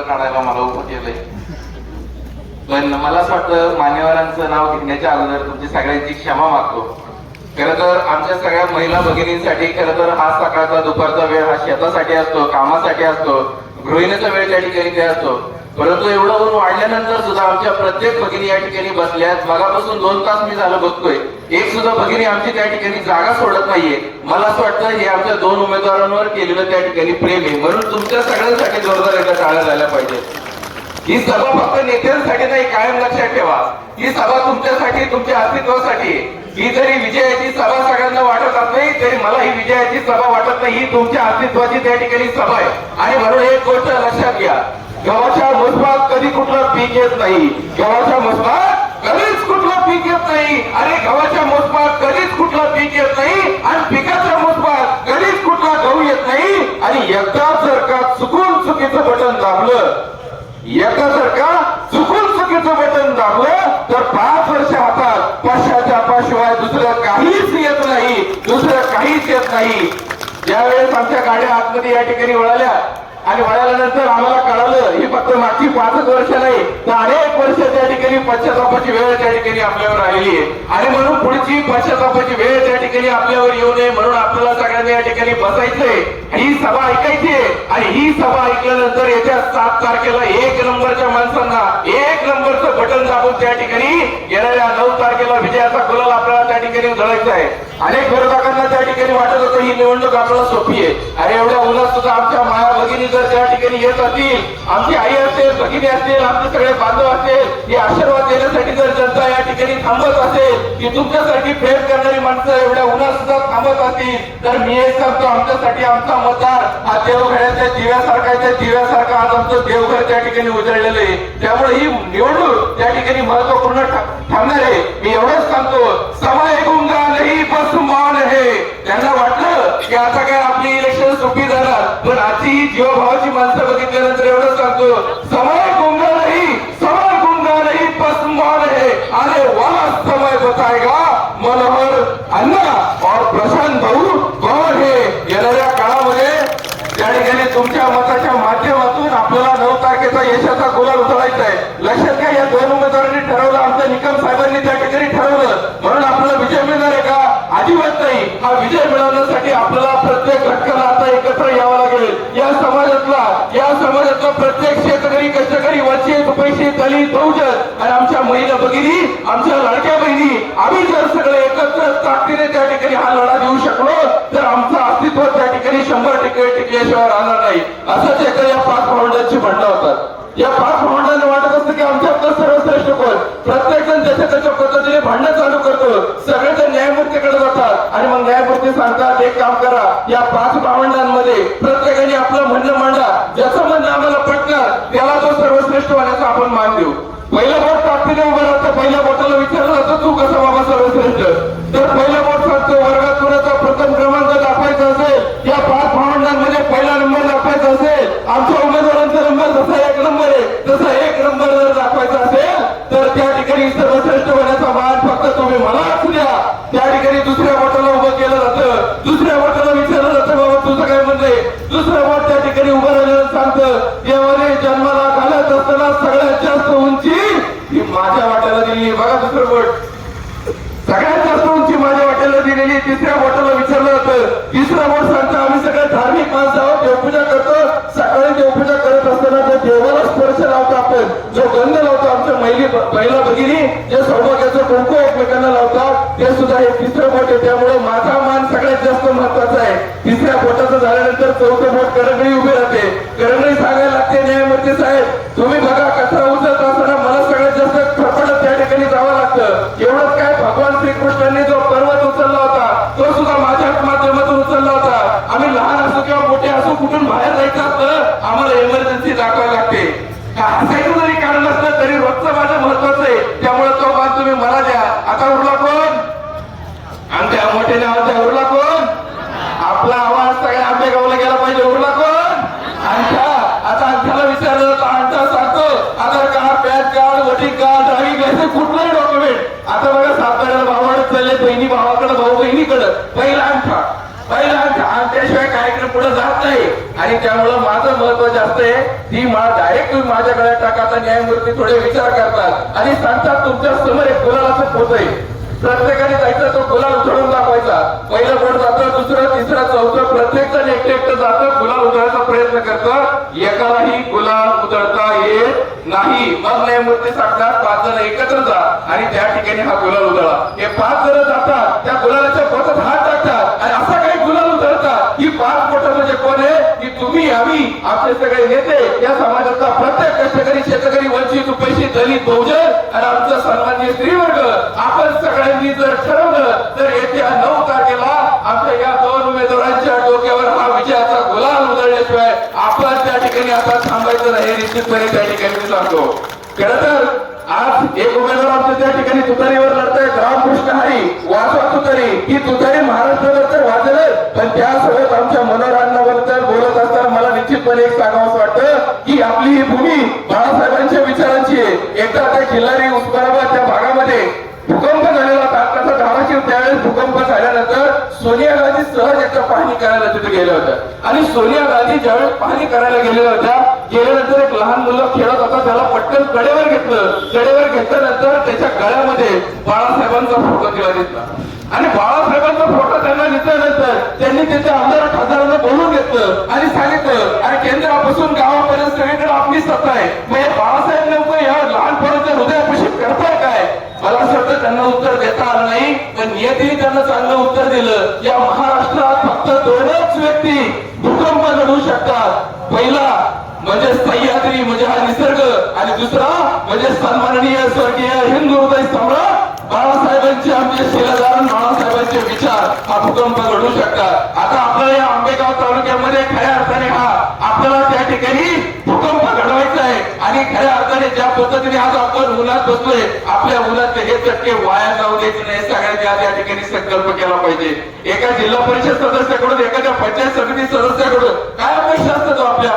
वेगळं काढायला मला उभं केलंय. पण मला असं वाटतं मान्यवरांचं नाव घेण्याच्या अगोदर तुमची सगळ्यांची क्षमा मागतो. खरं तर आमच्या सगळ्या महिला भगिनींसाठी खरं तर हा सकाळचा दुपारचा वेळ हा शेतासाठी असतो, कामासाठी असतो, गृहिणीचा वेळ त्या ठिकाणी ते असतो. परंतु एवढं ऊन वाढल्यानंतर सुद्धा आमच्या प्रत्येक भगिनी या ठिकाणी बसल्यात. मगापासून 2 तास मी झालं बघतोय, एक सुद्धा भगिनी आमची त्या ठिकाणी जागा सोडत नाहीये. मला असं वाटतं हे आमच्या 2 उमेदवारांवर केलेलं त्या ठिकाणी प्रेम आहे. म्हणून तुमच्या सगळ्यांसाठी जोरदार एकदा टाळ्या झाल्या पाहिजे. ही सभा फक्त नेत्यांसाठी नाही, कायम लक्षात ठेवा, ही सभा तुमच्यासाठी, तुमच्या अस्तित्वासाठी. ही जरी विजयाची सभा सगळ्यांना वाटत नाही तरी मला ही विजयाची सभा वाटत नाही, ही तुमच्या अस्तित्वाची त्या ठिकाणी सभा आहे. आणि म्हणून एक गोष्ट लक्षात घ्या, गव्हाच्या मोसमात कधी कुठलं पीक येत नाही. गव्हाच्या मोसमात कधीच कुठलं पीक येत नाही. अरे गव्हाच्या मोसमात कधीच कुठलं पीक येत नाही आणि पिकाच्या मोसमात कधीच कुठला गहू येत नाही. आणि एकदा जर का चुकून चुकीचं बटन दाबलं, एका जर का चुकून चुकीचं बटन दाबलं तर 5 वर्ष हातात पश्चातापाशिवाय दुसरं काहीच येत नाही, दुसरं काहीच येत नाही. ज्यावेळेस आमच्या गाड्या आतमध्ये या ठिकाणी वळाल्या आणि वळाल्यानंतर आम्हाला कळालं ही फक्त मागची 5 वर्ष नाही तर अनेक वर्ष त्या ठिकाणी पश्चातापाची वेळ त्या ठिकाणी आपल्यावर आलेली आहे. आणि म्हणून पुढची पश्चातापाची वेळ त्या ठिकाणी आपल्यावर येऊ नये म्हणून आपल्याला सगळ्यांनी या ठिकाणी बसायचंय, ही सभा ऐकायची आहे. आणि ही सभा ऐकल्यानंतर येत्या 7 तारखेला 1 नंबरच्या माणसांना 1 नंबरचं बटन दाबून त्या ठिकाणी येणाऱ्या 9 तारखेला विजयाचा गुलाल आपल्याला त्या ठिकाणी उधळायचा आहे. अनेक विरोधकांना त्या ठिकाणी वाटत होतं ही निवडणूक आपल्याला सोपी आहे. अरे एवढ्या उन्हात सुद्धा आमच्या माया भगिनी जर त्या ठिकाणी येत असतील, आमची आई असेल, भगिनी असतील, आमचे सगळे बांधव असतील, हे आशीर्वाद देण्यासाठी जर जनता या ठिकाणी थांबत असेल, की तुमच्यासाठी प्रेम करणारी माणसं एवढ्या उन्हात सुद्धा थांबत असतील, तर मी हे सांगतो आमच्यासाठी आमचा मतदार हा देवघराच्या दिव्यासारखा, त्या दिव्यासारखा आज आमचं देवघर त्या ठिकाणी उजळलेलं आहे. त्यामुळे ही निवडणूक त्या ठिकाणी महत्वपूर्ण ठरणार आहे. मी एवढंच सांगतो, समय गुंगा नाही बस मान है. त्यांना वाटलं की आता काय आपली इलेक्शन सोपी जाणार, पण आजची ही जीवभावाची माणसं बघितल्यानंतर एवढंच सांगतो, समय गुंगा नाही बस मान है. अरे वाला समय बताएगा मनोहर अन्ना और प्रशांत भाऊ कौन है. येणाऱ्या काळामध्ये त्या ठिकाणी तुमच्या मताच्या माध्यमातून आपल्याला 9 तारखेचा यशाचा गुलाल उधळायचा आहे. लक्षात घ्या, या 2 उमेदवारांनी ठरवलं, आमच्या निकम साहेबांनी त्या ठिकाणी ठरवलं म्हणून आपल्याला विजय मिळणार आहे का? अजिबात नाही. हा विजय मिळवण्यासाठी आपल्याला प्रत्येक घटकाला आता एकत्र यावं लागेल. या समाजातला प्रत्येक शेतकरी, कष्टकरी, वंचित, पैसे, दलित, बहुजन आणि आमच्या महिला भगिनी, आमच्या लाडक्या बहिणी, आम्ही जर सगळे एकत्र ताकदीने त्या ठिकाणी हा लढा देऊ शकलो तर आमचं अस्तित्व त्या ठिकाणी 100% टिकल्याशिवाय राहणार नाही. असंच एका या 5 भावंडांची भांडणं होतात. या 5 भावंडांना वाटत असतं की आमच्यातलं सर्वश्रेष्ठ कोण. प्रत्येक जण त्याच्या त्याच्या पद्धतीने भांडण चालू करतो, सगळेजण न्यायमूर्तीकडे जातात आणि मग न्यायमूर्ती सांगतात एक काम करा, या 5 भावंडांमध्ये प्रत्येकाने आपलं म्हणणं मांडा, ज्याचं म्हणणं आम्हाला पटणार त्याला तो सर्वश्रेष्ठ होण्याचा आपण मान देऊ. पहिलं बोट ताकदीने उभं राहतं, पहिल्या बोटाला विचारलं जातं तू कसा बाबा सर्वश्रेष्ठ, तर पहिलं बोट सांगतो वर्गात कुणाचा प्रथम क्रमांक दाखवायचा असेल, या 5 भावंडांमध्ये पहिला नंबर दाखवायचा असेल, आमच्या उमेदवारांचा नंबर जसा 1 नंबर आहे तसा 1 नंबर जर दाखवायचा असेल तर त्या ठिकाणी सर्वश्रेष्ठ होण्याचा मान फक्त तुम्ही मला असू द्या. त्या ठिकाणी दुसऱ्या बोटाला उभं केलं जातं, दुसऱ्या बोटाला विचारलं जातं बाबा तुझं काय म्हणणं. दुसरं बोट त्या ठिकाणी उभं राहिलेलं सांगतं देवाने जन्माला घालत असताना सगळ्यात जास्त उंची ही माझ्या वाट्याला दिली. बघा दुसरं बोट सगळ्यात जास्त उंची माझ्या वाट्याला दिलेली. तिसऱ्या बोटाला विचारलं जातं, तिसरा बोट सांगतं आम्ही सगळे धार्मिक माणसं आहोत, देवपूजा करतो. सकाळी देवपूजा करत असताना जो देवाला स्पर्श लावतो आपण, जो गंध लावतो आमच्या महिला भगिनी, जे सौभाग्याचं कुंकू एकमेकांना लावतात, ते सुद्धा हे तिसरं बोट आहे. त्यामुळे माझा मान सगळ्यात जास्त महत्वाचा आहे. तिसऱ्या बोटाचं झाल्यानंतर 4थं बोट करंगळी उभी राहते. करंगळी सांगायला लागते न्यायमूर्ती साहेब तुम्ही बघा कचरा उचलत असताना मला सगळ्यात जास्त फरफडत त्या ठिकाणी जावं लागतं. एवढंच काय, भगवान श्रीकृष्णांनी जो पर्वत उचलला होता तो सुद्धा माझ्या माध्यमातून उचलला होता. आम्ही लहान असो किंवा मोठे असो कुठून बाहेर जायचं असतं आम्हाला इमर्जन्सी दाखवायला लागते. हसायचं जरी कारण असलं तरी रोजचं माझं महत्वाचं आहे. त्यामुळे तो मान तुम्ही मला द्या. आता उरला कोण? आमच्या मोठ्याने आमच्या उरला कोण? आपला आवाज सगळ्या आमच्या गावाला गेला पाहिजे. उरला कोण? अंगठा. आता अंगठ्याला विचारलं तर अंगठा सांगतो Aadhaar card, PAN card, voting card, driving licence, कुठलंही डॉक्युमेंट. आता बघा साताऱ्याला भावाकडे चालले, बहिणी भावाकडे, भाऊ बहिणीकडे. पहिला अंगठा त्याशिवाय कार्यक्रम पुढे जात नाही. आणि त्यामुळं माझं महत्व जास्त आहे. ती डायरेक्ट तुम्ही माझ्या गळ्यात टाका. न्यायमूर्ती थोडे विचार करतात आणि सांगतात तुमच्या समोर एक गुलालाचं पोत आहे. प्रत्येकाने जायचं, तो गुलाल उधळून दाखवायचा. पहिलं बोट जातं, दुसरं, तिसरं, चौथं, प्रत्येक जण एकटं जातं, गुलाल उधळायचा प्रयत्न करतं. एकालाही गुलाल उधळता येत नाही. मग न्यायमूर्ती सांगतात 5 जण एकत्र जा आणि त्या ठिकाणी हा गुलाल उधळा. हे 5 जण जातात, त्या गुलालाच्या पोटात हात टाकतात आणि असा काही गुलाल उधळतात. ही 5 बोटं म्हणजे कोण आहे? की तुम्ही, आम्ही, आपले सगळे नेते, या समाजाचा प्रत्येक कष्टकरी, शेतकरी, वंचित, उपेक्षित, दलित, बहुजन आणि आमचा सन्माननीय स्त्रीवर्ग. आपण सगळ्यांनी जर ठरवलं तर येत्या 9 तारखेला आमच्या या 2 उमेदवारांच्या डोक्यावर हा विजयाचा गुलाल उधळल्याशिवाय आपण त्या ठिकाणी आता थांबायचं नाही. निश्चितपणे त्या ठिकाणी सांगतो. खरं तर आज एक उमेदवार आमच्या त्या ठिकाणी तुतारीवर लढतायत, रामकृष्ण हरी. वाजवा तुतारी. ही तुतारी महाराष्ट्रावर तर वाजलं, पण त्यासोबत आमच्या मनोरांनाबद्दल बोलत असताना मला निश्चितपणे एक सांगावंसं वाटतं की आपली ही भूमी बाळासाहेबांच्या विचारांची आहे. एकदा त्या जिल्हारी उस्मानाबाद त्या भागामध्ये भूकंप झालेला होता. त्याचा धाराशिव त्यावेळेस भूकंप झाल्यानंतर सोनिया गांधी सहज एकदा पाहणी करायला तिथे गेल्या होत्या. आणि सोनिया गांधी ज्यावेळेस पाहणी करायला गेलेल्या होत्या, गेल्यानंतर एक लहान मुलगा खेळत होता, त्याला पटकन कडेवर घेतलं. कडेवर घेतल्यानंतर त्याच्या गळ्यामध्ये बाळासाहेबांचा फोटो तिला दिसला. आणि बाळासाहेबांचा फोटो त्यांना दिसल्यानंतर त्यांनी त्याच्या आमदार खासदारांना बोलून घेतलं आणि सांगितलं आणि केंद्रापासून गावापर्यंत सगळीकडे आपली सत्ता आहे. मग बाळासाहेब नेमकं या लहानपणाच्या हृदयापाशी करताय काय? मला असं वाटतं त्यांना उत्तर देता आलं नाही, पण नियतीने त्यांना चांगलं उत्तर दिलं. या महाराष्ट्रात फक्त 2च व्यक्ती भूकंप घडवू शकतात. पहिला म्हणजे सह्याद्री, म्हणजे हा निसर्ग, आणि दुसरा म्हणजे सन्माननीय स्वर्गीय हिंदू हृदय सम्राट बाळासाहेबांचे, आमचे शिलाधार बाळासाहेबांचे विचार हा भूकंप घडवू शकतात. आता आपल्याला या आंबेगाव तालुक्यामध्ये खऱ्या अर्थाने आपल्याला त्या ठिकाणी भूकंप घडवायचा आहे. आणि खऱ्या अर्थाने ज्या पद्धतीने आज आपण उन्हात बसलोय, आपल्या उन्हातले हे चटके वाया जाऊ द्यायचे नाही. सगळ्यांनी आज या ठिकाणी संकल्प केला पाहिजे. एका जिल्हा परिषद सदस्याकडून, एखाद्या पंचायत समिती सदस्याकडून काय अपेक्षा असतात आपल्या?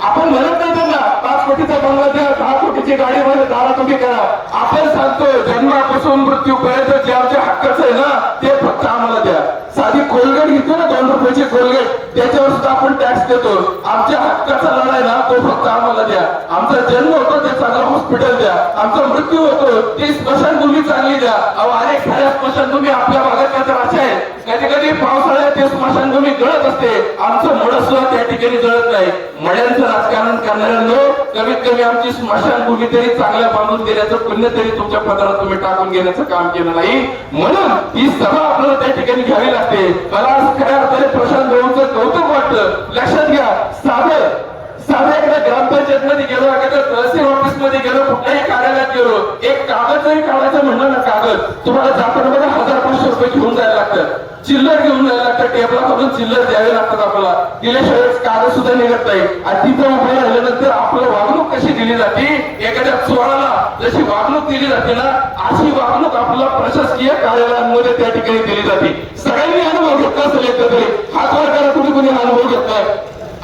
आपण म्हणत नाही त्यांना 5 कोटीचा बंगला द्या, 10 कोटीची गाडी मध्ये दारात उभी करा. आपण सांगतो जन्मापासून मृत्यूपर्यंत जे आमच्या हक्काचं आहे ना, ते फक्त आम्हाला द्या. साधी कोलगेट घेतो ना, 2 रुपयाची कोलगेट, त्याच्यावर सुद्धा आपण टॅक्स देतो. आमच्या हक्काचा लढाई ना, तो फक्त आम्हाला द्या. आमचा जन्म होतो ते चांगलं हॉस्पिटल द्या. आमचा मृत्यू होतो ती स्मशानभूमी चांगली द्या. अहो, अनेक साऱ्या स्मशानभूमी आपल्या भागात तर अशा आहेत, कधी कधी पावसाळ्यात ते स्मशानभूमी जळत असते. आमचं मड सुद्धा त्या ठिकाणी जळत नाही. मड्यांचं राजकारण करणाऱ्यांनो, कमीत कमी आमची स्मशानभूमी तरी चांगल्या बांधून देण्याचं पुण्य तरी तुमच्या पदरात तुम्ही टाकून घेण्याचं काम केलं नाही. म्हणून ही सभा आपल्याला त्या ठिकाणी घ्यावी लागते. मला खऱ्या अर्थाने प्रशांत भाऊंचं कौतुक वाटतं. लक्षात घ्या, साध्या एखाद्या ग्रामपंचायत मध्ये गेलो, एखाद्या तहसील ऑफिस मध्ये गेलो, कुठल्याही कार्यालयात गेलो, एक कागद जरी काढायचं म्हणलं ना, कागद तुम्हाला जाताना बघा 1000-500 रुपये घेऊन जायला लागतं. चिल्लर घेऊन जायला लागतं. टेबलाकडून चिल्लर द्यावे लागतात आपल्याला. दिल्याशिवाय कागद सुद्धा निघत नाही. आणि तिथं उभं राहिल्यानंतर आपलं वागणूक कशी दिली जाते, एखाद्या चोराला जशी वागणूक दिली जाते ना, अशी वागणूक आपल्याला प्रशासकीय कार्यालयांमध्ये त्या ठिकाणी दिली जाते. सगळ्यांनी अनुभव घेतला असेल एकत्रित. हात वर करा, कुणी अनुभव घेतलाय.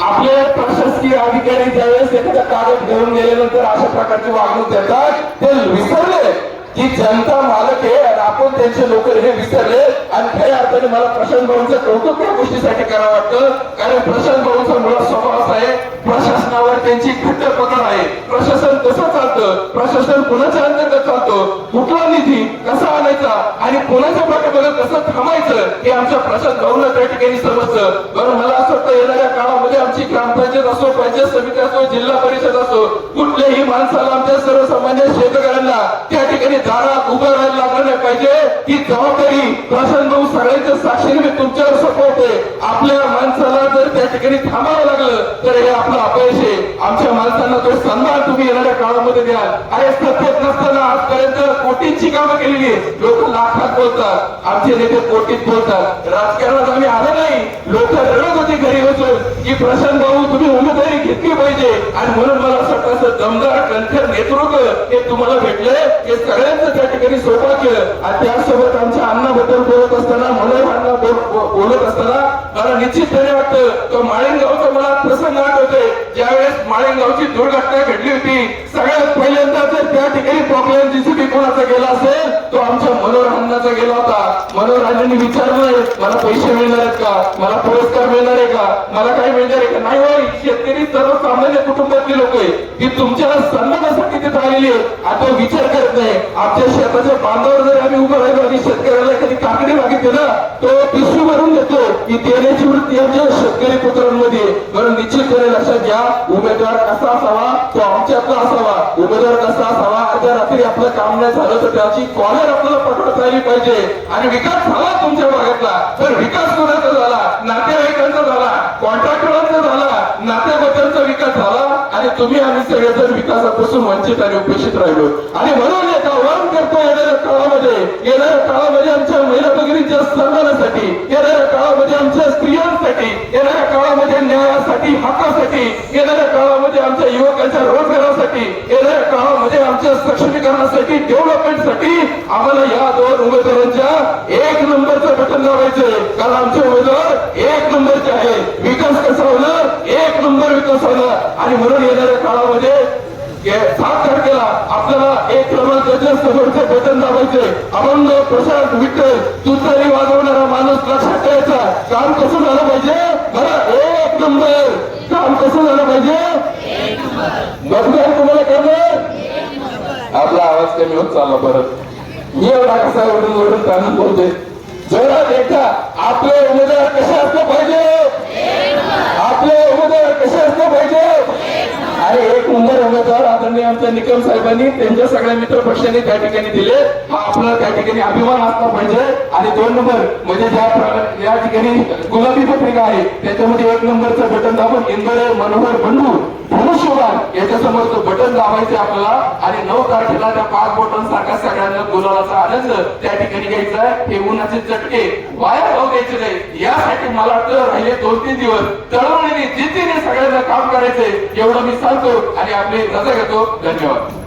आपले प्रशासकीय अधिकारी ज्यावेळेस एखादा कागद घेऊन गेल्यानंतर अशा प्रकारची वागणूक देतात, ते विसरले की जनता मालक आहे आणि आपण त्यांचे नोकर, हे विसरले. आणि खऱ्या अर्थाने मला प्रशांत भाऊंचं कौतुक या गोष्टीसाठी करावं वाटतं, कारण प्रशांत भाऊंचा मुळात स्वभाव असा आहे, प्रशासनावर त्यांची घट्ट पकड आहे. प्रशासन कसं चालतं, प्रशासन कुणाच्या अंतर्गत चालतो, कुठला निधी कसा आणायचा आणि कोणाच्या पाठीमागे कसं थांबायचं, हे आमच्या प्रशांत भाऊंना त्या ठिकाणी समजतं. बरं, मला असं वाटतं येणाऱ्या काळामध्ये आमची ग्रामपंचायत असो, पंचायत समिती असो, जिल्हा परिषद असो, कुठल्याही माणसाला, आमच्या सर्वसामान्य शेतकऱ्यांना त्या ठिकाणी दारात उभं राहायला लागलं नाही पाहिजे. ही जबाबदारी प्रशांत भाऊ सगळ्यांच्या साक्षीने मी तुमच्यावर सोपवते. आपल्या माणसाला जर त्या ठिकाणी थांबावं लागलं तर हे आपलं अपयश आहे. आमच्या माणसांना तो सन्मान तुम्ही येणाऱ्या काळामध्ये द्याल. अरे, सत्तेत नसताना आजपर्यंत कोटींची कामं केलेली, लोक लाखात बोलतात, आमचे नेते कोटीत बोलतात. राजकारणात आम्ही आलो नाही, लोक रडत होते घरी बसून की प्रशांत भाऊ तुम्ही उमेदवारी घेतली पाहिजे. आणि म्हणून मला असं वाटतं दमदार कणखर नेतृत्व हे तुम्हाला भेटले, हे सगळ्यांचं त्या ठिकाणी सौभाग्य. आणि त्यासोबत आमच्या अन्नाबद्दल बोलत असताना, मनोहरांना बोलत असताना मला निश्चितपणे वाटतं माळिंगावचा मला प्रसंग आठवतोय. ज्यावेळेस माळिंगावची दुर्घटना घडली होती, सगळ्यात पहिल्यांदा जर त्या ठिकाणी पॉकलँड जीसीबी कोणाचा गेला असेल तो आमच्या मनोहर अण्णाचा गेला होता. मनोहर अण्णांनी विचारलंय, मला पैसे मिळणार आहेत का, मला पुरस्कार मिळणार आहे का, मला काय मिळणार आहे का? नाही होय, शेतकरी सर्वसामान्य कुटुंबातली लोक आहे की तुमच्या सन्मानासाठी तिथे आलेली आहेत. आता विचार करत नाही. आमच्या शेताच्या बांधावर जर आम्ही उभं राहिलो आणि शेतकऱ्याला एखादी काकडी मागितली ना, तो पिशवी भरून देतो की देण्याची वृत्ती आमच्या शेतकरी पुत्रांमध्ये. म्हणून निश्चितपणे लक्षात घ्या, उमेदवार कसा असावा तो आमच्यातला असावा. उमेदवार कसा असावा, अर्ध्या रात्री आपलं काम नाही झालं तर त्याची कॉलर आपल्याला पकडता आली पाहिजे. आणि विकास झाला तुमच्या भागातला, तर विकास कोणाचा झाला? नातेवाईकांचा झाला, कॉन्ट्रॅक्टरांचा झाला, नातेवाईकांचा विकास झाला. आणि तुम्ही आम्ही सगळेजण विकासापासून वंचित आणि उपेक्षित राहिलो. आणि म्हणून एक आव्हान करतो, येणाऱ्या काळामध्ये आमच्या महिला भगिनींच्या सन्मानासाठी, येणाऱ्या काळामध्ये आमच्या स्त्रियांसाठी, येणाऱ्या काळामध्ये न्यायासाठी, हक्कासाठी, येणाऱ्या काळामध्ये आमच्या युवकांच्या रोजगारासाठी, येणाऱ्या काळामध्ये आमच्या सक्षमीकरणासाठी, डेव्हलपमेंटसाठी आम्हाला या दोन उमेदवारांच्या एक नंबरचं बटन दाबायचंय. कारण आमचे उमेदवार एक नंबरचे आहे. विकास कसा होणार? एक नंबर विकास होणार. आणि म्हणून येणाऱ्या काळामध्ये 7 तारखेला आपल्याला एक क्रमांकाच्या समोरचं बटन दाबायचंय. अभंग प्रशांत विठ्ठल तुतारी वाजवणारा माणूस लक्षात ठेवायचा. काम कसं झालं पाहिजे? बरं, एक नंबर. काम कसं झालं पाहिजे? मतदान तुम्हाला करणार? आपला आवाज कमी होत चालला. परत मी एवढा कसा ओढून ताणून बोलतोय. जरा देखा, आपले उमेदवार कसे असले पाहिजे? आपले उमेदवार कसे असले पाहिजे? आणि एक नंबर उमेदवार आदरणीय आमच्या निकम साहेबांनी त्यांच्या सगळ्या मित्र पक्षांनी त्या ठिकाणी दिले. हा आपला त्या ठिकाणी अभिमान असला पाहिजे. आणि 2 नंबर म्हणजे या ठिकाणी गुलाबी पत्रिका आहे त्याच्यामध्ये 1 नंबरचं बटन दाबून इंदोरे मनोहर बंडू धनुष्यबाण याच्या समोरचं बटन दाबायचे आपल्याला. आणि 9 तारखेला त्या 5 बटन सारखा सगळ्यांना गुलालाचा आनंद त्या ठिकाणी घ्यायचा आहे. हे उन्हाचे चटके वाया जाऊ द्यायचे नाही. यासाठी मला वाटतं राहिले 2-3 दिवस तळमळीने जिद्दीने सगळ्यांना काम करायचंय एवढं मी सांगतो आणि आपली रजा घेतो. धन्यवाद.